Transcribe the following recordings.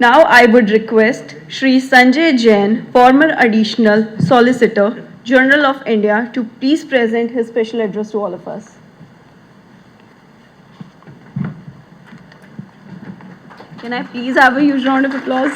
Now I would request Shri Sanjay Jain, former Additional Solicitor General of India, to please present his special address to all of us. Can I please have a huge round of applause?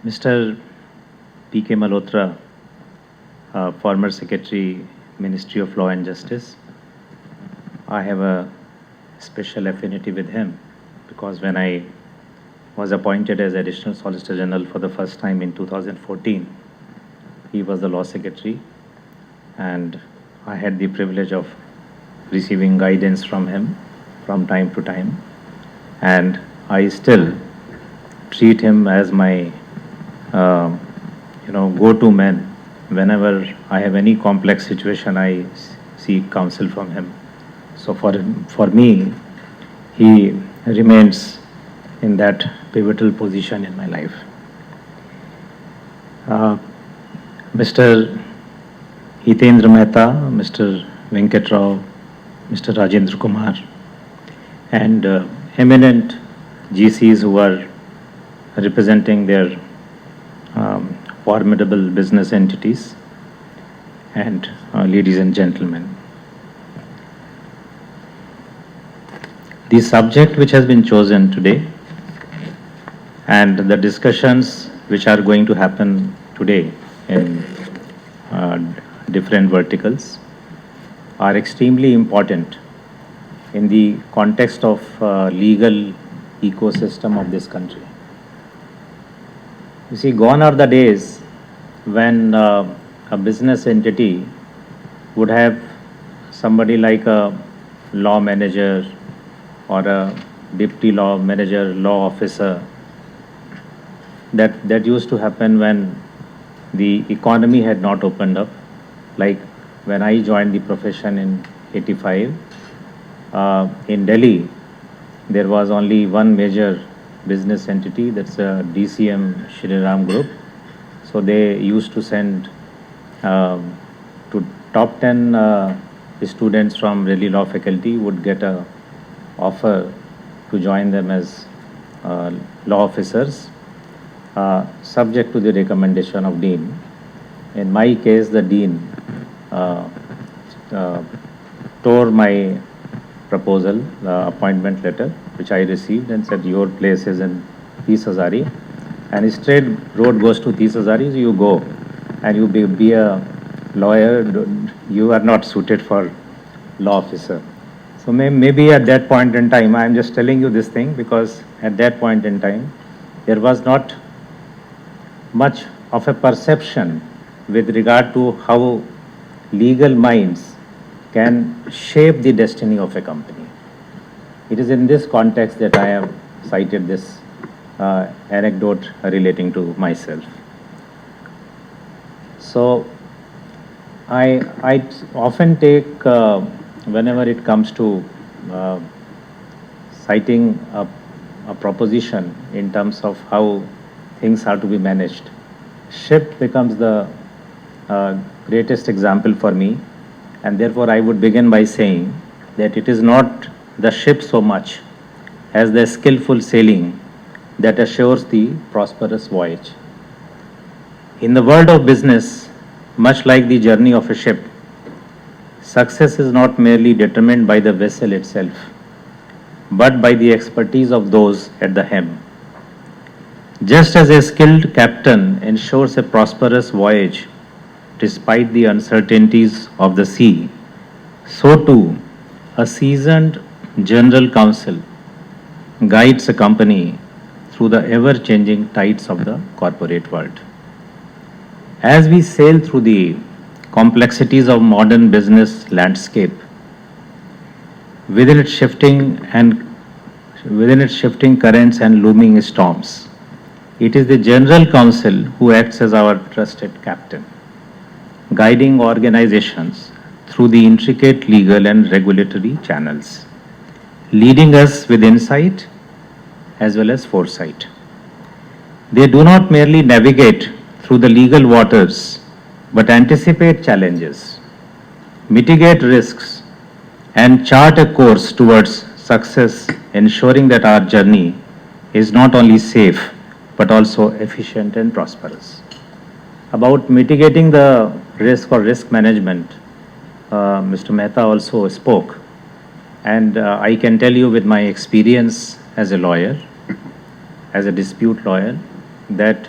Mr. P.K. Malhotra, former Secretary, Ministry of Law and Justice. I have a special affinity with him because when I was appointed as Additional Solicitor General for the first time in 2014, he was the Law Secretary, and I had the privilege of receiving guidance from him from time to time, and I still treat him as my go-to man. Whenever I have any complex situation, I seek counsel from him. So for me, he remains in that pivotal position in my life. Mr. Hitendra Mehta, Mr. Venkat Rao, Mr. Rajendra Kumar, and eminent GCs who are representing their formidable business entities, and ladies and gentlemen. The subject which has been chosen today and the discussions which are going to happen today in different verticals are extremely important in the context of legal ecosystem of this country. You see, gone are the days when a business entity would have somebody like a law manager or a deputy law manager, law officer. That used to happen when the economy had not opened up. Like when I joined the profession in 85, in Delhi, there was only one major business entity, that's a DCM Shri Ram Group. So they used to send to top 10 students from Delhi law faculty would get a offer to join them as law officers, subject to the recommendation of Dean. In my case, the Dean tore my proposal, appointment letter, which I received, and said, your place is in Tees Hazari, and straight road goes to Tees Hazari, so you go, and you be a lawyer, you are not suited for law officer. So maybe at that point in time, I am just telling you this thing because at that point in time, there was not much of a perception with regard to how legal minds can shape the destiny of a company. It is in this context that I have cited this anecdote relating to myself. So I often take, whenever it comes to citing a proposition in terms of how things are to be managed, ship becomes the greatest example for me. And therefore, I would begin by saying that it is not the ship so much as the skillful sailing that assures the prosperous voyage. In the world of business, much like the journey of a ship, success is not merely determined by the vessel itself, but by the expertise of those at the helm. Just as a skilled captain ensures a prosperous voyage despite the uncertainties of the sea, so too a seasoned general counsel guides a company through the ever-changing tides of the corporate world. As we sail through the complexities of modern business landscape, within its shifting currents and looming storms, it is the General Counsel who acts as our trusted captain, guiding organizations through the intricate legal and regulatory channels, leading us with insight as well as foresight. They do not merely navigate through the legal waters, but anticipate challenges, mitigate risks, and chart a course towards success, ensuring that our journey is not only safe but also efficient and prosperous. About mitigating the risk or risk management, Mr. Mehta also spoke, and I can tell you with my experience as a lawyer, as a dispute lawyer, that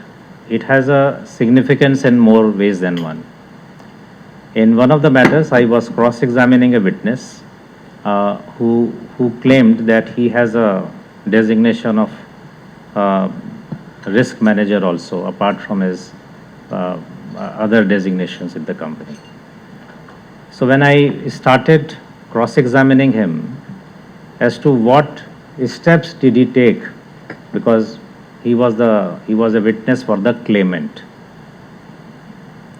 it has a significance in more ways than one. In one of the matters, I was cross-examining a witness who claimed that he has a designation of risk manager also, apart from his other designations in the company. So when I started cross-examining him as to what steps did he take, because he was a witness for the claimant,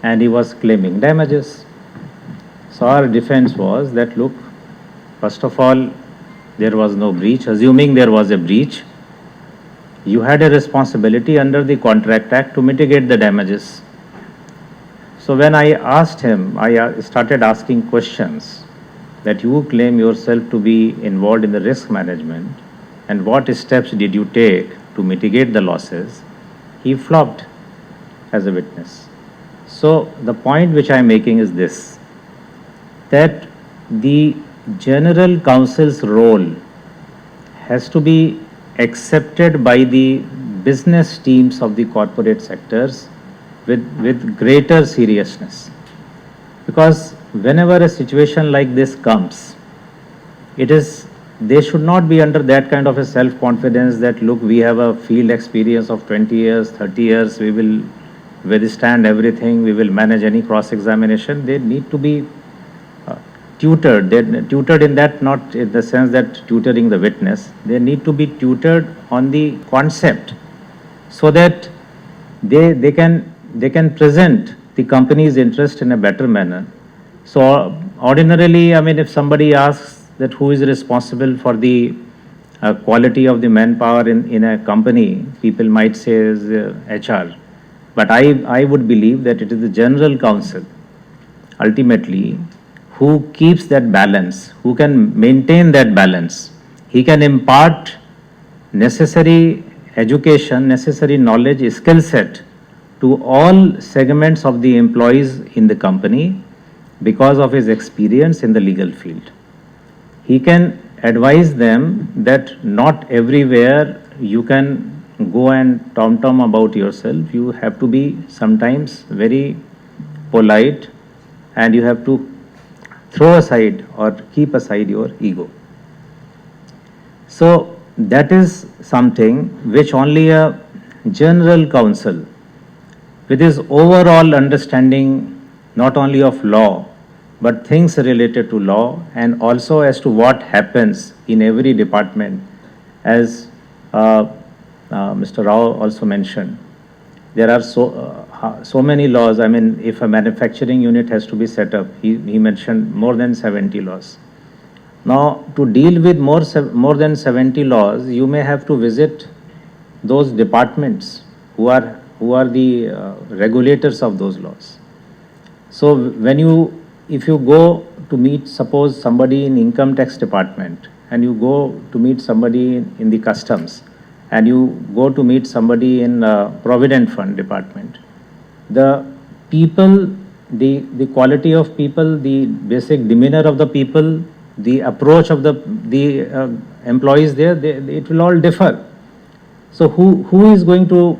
and he was claiming damages. So our defense was that, look, first of all, there was no breach. Assuming there was a breach, you had a responsibility under the Contract Act to mitigate the damages. So when I asked him, I started asking questions that you claim yourself to be involved in the risk management, and what steps did you take to mitigate the losses? He flopped as a witness. So the point which I am making is this, that the General Counsel's role has to be accepted by the business teams of the corporate sectors with greater seriousness. Because whenever a situation like this comes, they should not be under that kind of a self-confidence that, look, we have a field experience of 20 years, 30 years, we will withstand everything, we will manage any cross-examination. They need to be tutored. They're tutored in that, not in the sense that tutoring the witness. They need to be tutored on the concept so that they can present the company's interest in a better manner. So ordinarily, I mean, if somebody asks that who is responsible for the quality of the manpower in a company, people might say is HR. But I would believe that it is the General Counsel ultimately who keeps that balance, who can maintain that balance. He can impart necessary education, necessary knowledge, skill set to all segments of the employees in the company because of his experience in the legal field. He can advise them that not everywhere you can go and tom-tom about yourself. You have to be sometimes very polite, and you have to throw aside or keep aside your ego. So that is something which only a General Counsel, with his overall understanding not only of law but things related to law, and also as to what happens in every department, as Mr. Rao also mentioned, there are so many laws. I mean, if a manufacturing unit has to be set up, he mentioned more than 70 laws. Now, to deal with more than 70 laws, you may have to visit those departments who are the regulators of those laws. So if you go to meet, suppose, somebody in income tax department, and you go to meet somebody in the customs, and you go to meet somebody in provident fund department, the people, the quality of people, the basic demeanor of the people, the approach of the employees there, it will all differ. So who is going to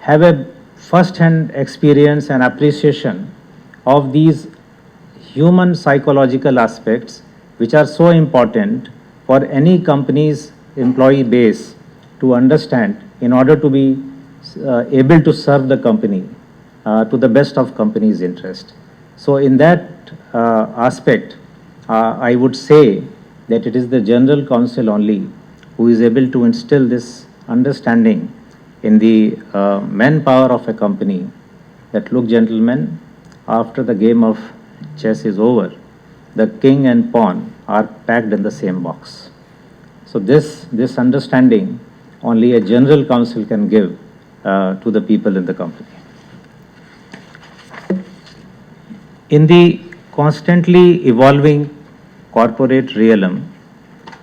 have a first-hand experience and appreciation of these human psychological aspects, which are so important for any company's employee base to understand in order to be able to serve the company to the best of company's interest. So in that aspect, I would say that it is the General Counsel only who is able to instill this understanding in the manpower of a company that, look, gentlemen, after the game of chess is over, the king and pawn are packed in the same box. So this understanding only a General Counsel can give to the people in the company. In the constantly evolving corporate realm,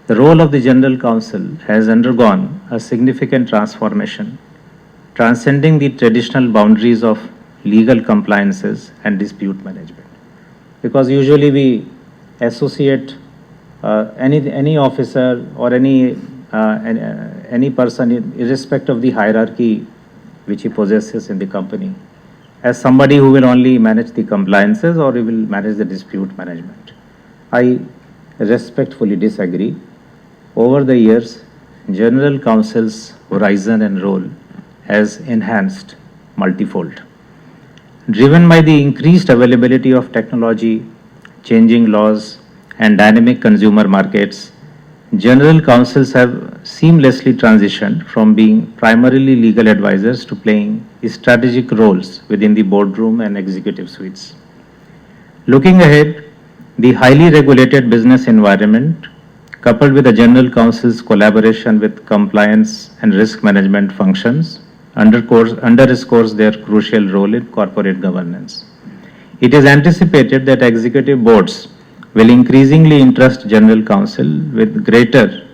the role of the General Counsel has undergone a significant transformation, transcending the traditional boundaries of legal compliances and dispute management. Because usually we associate any officer or any person, irrespective of the hierarchy which he possesses in the company, as somebody who will only manage the compliances or he will manage the dispute management. I respectfully disagree. Over the years, General Counsel's horizon and role has enhanced multifold. Driven by the increased availability of technology, changing laws, and dynamic consumer markets, General Counsels have seamlessly transitioned from being primarily legal advisors to playing strategic roles within the boardroom and executive suites. Looking ahead, the highly regulated business environment, coupled with the General Counsel's collaboration with compliance and risk management functions, underscores their crucial role in corporate governance. It is anticipated that executive boards will increasingly entrust General Counsel with greater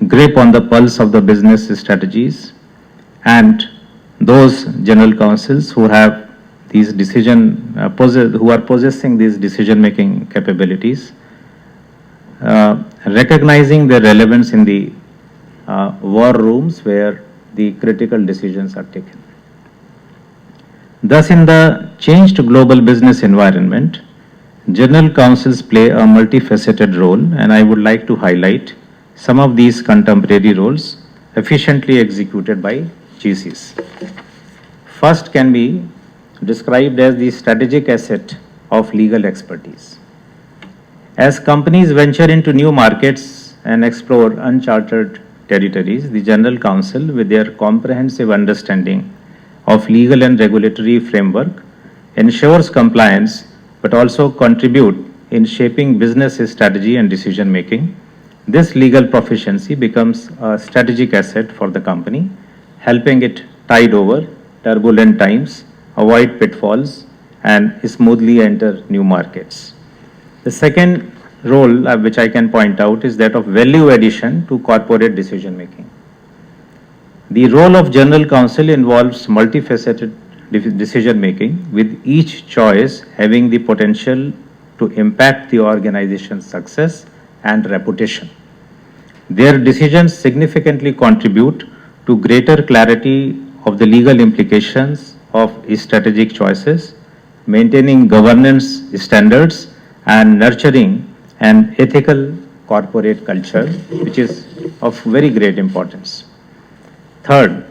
grip on the pulse of the business strategies, and those General Counsels who have these who are possessing these decision-making capabilities, recognizing their relevance in the war rooms where the critical decisions are taken. Thus, in the changed global business environment, General Counsels play a multifaceted role, and I would like to highlight some of these contemporary roles efficiently executed by GCs. First can be described as the strategic asset of legal expertise. As companies venture into new markets and explore uncharted territories, the General Counsel, with their comprehensive understanding of legal and regulatory framework, ensures compliance but also contribute in shaping business strategy and decision making. This legal proficiency becomes a strategic asset for the company, helping it tide over turbulent times, avoid pitfalls, and smoothly enter new markets. The second role which I can point out is that of value addition to corporate decision making. The role of General Counsel involves multifaceted decision making, with each choice having the potential to impact the organization's success and reputation. Their decisions significantly contribute to greater clarity of the legal implications of strategic choices, maintaining governance standards, and nurturing an ethical corporate culture, which is of very great importance. Third,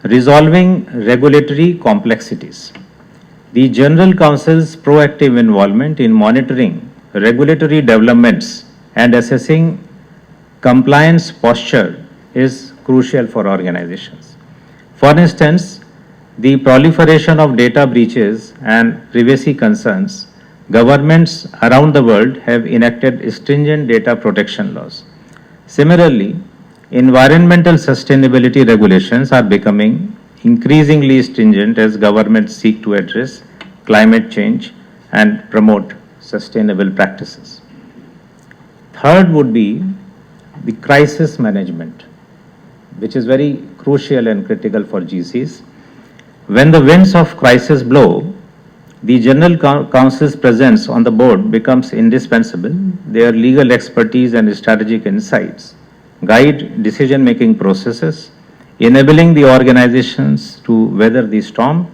resolving regulatory complexities. The General Counsel's proactive involvement in monitoring regulatory developments and assessing compliance posture is crucial for organizations. For instance, the proliferation of data breaches and privacy concerns, governments around the world have enacted stringent data protection laws. Similarly, environmental sustainability regulations are becoming increasingly stringent as governments seek to address climate change and promote sustainable practices. Third would be the crisis management, which is very crucial and critical for GCs. When the winds of crisis blow, the General Counsel's presence on the board becomes indispensable. Their legal expertise and strategic insights guide decision-making processes, enabling the organizations to weather the storm.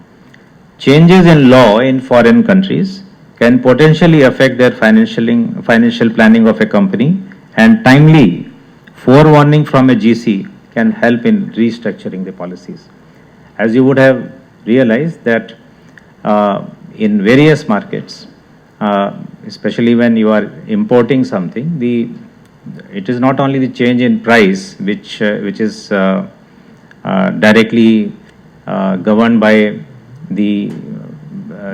Changes in law in foreign countries can potentially affect their financial planning of a company, and timely forewarning from a GC can help in restructuring the policies. As you would have realized that in various markets, especially when you are importing something, it is not only the change in price which is directly governed by the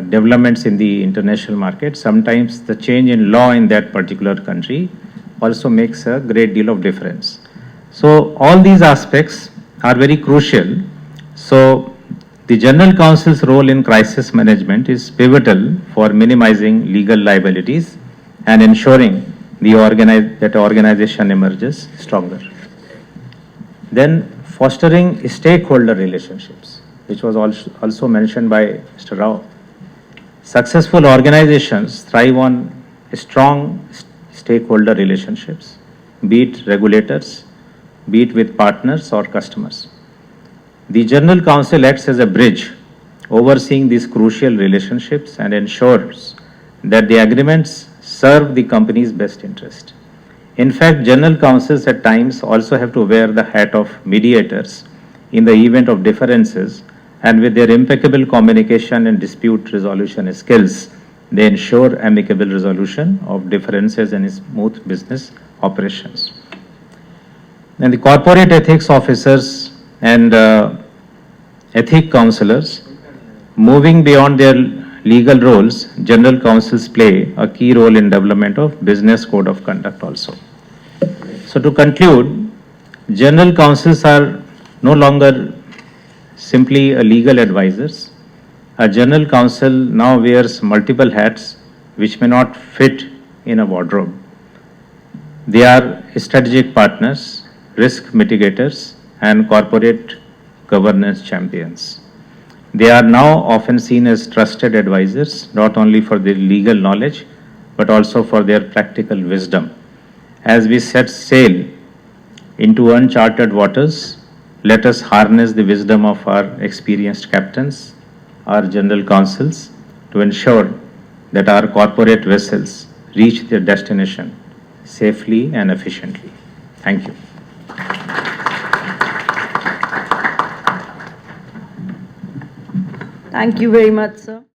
developments in the international market. Sometimes the change in law in that particular country also makes a great deal of difference. So all these aspects are very crucial. So The General Counsel's role in crisis management is pivotal for minimizing legal liabilities and ensuring that organization emerges stronger. Then fostering stakeholder relationships, which was also mentioned by Mr. Rao. Successful organizations thrive on strong stakeholder relationships, be it regulators, be it with partners or customers. The General Counsel acts as a bridge, overseeing these crucial relationships and ensures that the agreements serve the company's best interest. In fact, General Counsels at times also have to wear the hat of mediators in the event of differences, and with their impeccable communication and dispute resolution skills, they ensure amicable resolution of differences and smooth business operations. And the corporate ethics officers and ethic counselors, moving beyond their legal roles, General Counsels play a key role in development of business code of conduct also. So to conclude, General Counsels are no longer simply legal advisors. A General Counsel now wears multiple hats which may not fit in a wardrobe. They are strategic partners, risk mitigators, and corporate governance champions. They are now often seen as trusted advisors, not only for their legal knowledge, but also for their practical wisdom. As we set sail into uncharted waters, let us harness the wisdom of our experienced captains, our General Counsels, to ensure that our corporate vessels reach their destination safely and efficiently. Thank you. Thank you very much, sir.